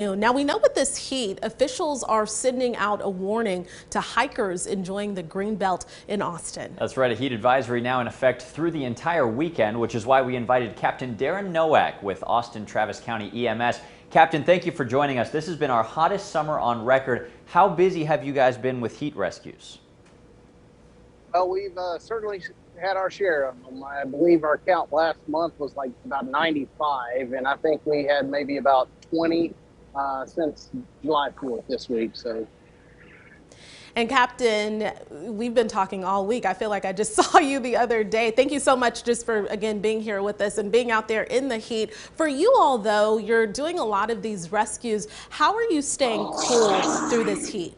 Now we know with this heat, officials are sending out a warning to hikers enjoying the Greenbelt in Austin. That's right, a heat advisory now in effect through the entire weekend, which is why we invited Captain Darren Nowak with Austin Travis County EMS. Captain, thank you for joining us. This has been our hottest summer on record. How busy have you guys been with heat rescues? Well, we've certainly had our share of them. I believe our count last month was like about 95, and I think we had maybe about 20 since July 4th this week. And Captain, we've been talking all week. I feel like I just saw you the other day. Thank you so much just for, again, being here with us and being out there in the heat. For you all, though, you're doing a lot of these rescues. How are you staying cool through this heat?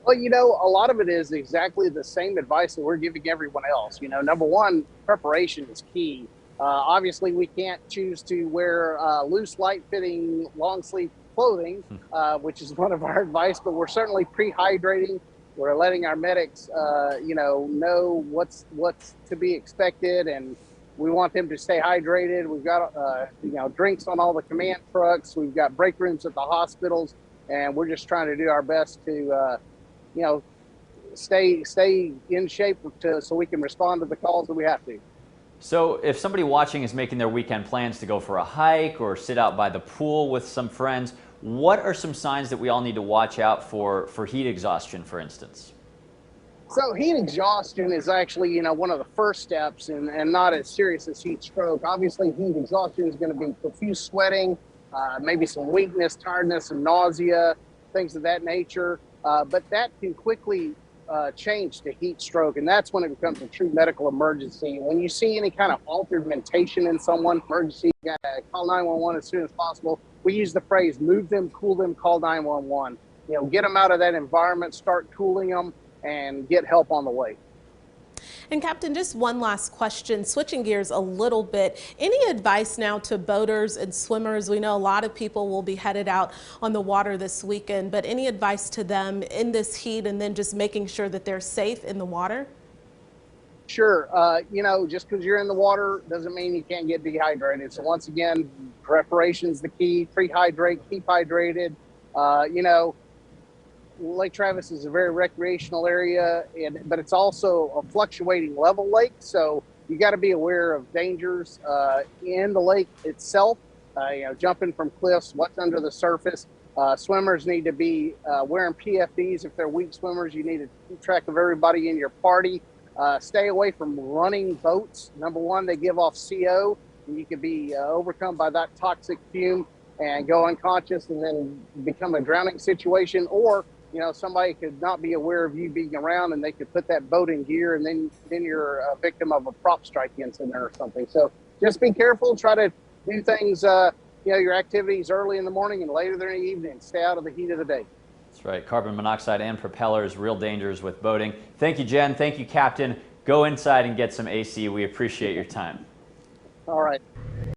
Well, a lot of it is exactly the same advice that we're giving everyone else. Number one, preparation is key. Obviously, we can't choose to wear loose, light-fitting, long-sleeve clothing, which is one of our advice, but we're certainly pre-hydrating. We're letting our medics, know what's to be expected, and we want them to stay hydrated. We've got, drinks on all the command trucks. We've got break rooms at the hospitals, and we're just trying to do our best to, stay in shape so we can respond to the calls that we have to. So if somebody watching is making their weekend plans to go for a hike or sit out by the pool with some friends, what are some signs that we all need to watch out for heat exhaustion, for instance? So heat exhaustion is actually, one of the first steps and not as serious as heat stroke. Obviously, heat exhaustion is going to be profuse sweating, maybe some weakness, tiredness, and nausea, things of that nature. But that can quickly change to heat stroke, and that's when it becomes a true medical emergency. When you see any kind of altered mentation in someone, emergency, call 911 as soon as possible. We use the phrase, move them, cool them, call 911. Get them out of that environment, start cooling them, and get help on the way. And Captain, just one last question, switching gears a little bit. Any advice now to boaters and swimmers? We know a lot of people will be headed out on the water this weekend, but any advice to them in this heat and then just making sure that they're safe in the water? Sure. Just because you're in the water doesn't mean you can't get dehydrated. So once again, preparation's the key. Pre-hydrate, keep hydrated. Lake Travis is a very recreational area, but it's also a fluctuating level lake. So you got to be aware of dangers in the lake itself, jumping from cliffs, what's under the surface. Swimmers need to be wearing PFDs. If they're weak swimmers, you need to keep track of everybody in your party. Stay away from running boats. Number one, they give off CO, and you can be overcome by that toxic fume and go unconscious and then become a drowning situation. Or somebody could not be aware of you being around and they could put that boat in gear, and then you're a victim of a prop strike incident or something. So just be careful. Try to do things, your activities early in the morning and later in the evening. Stay out of the heat of the day. That's right. Carbon monoxide and propellers, real dangers with boating. Thank you, Jen. Thank you, Captain. Go inside and get some AC. We appreciate your time. All right.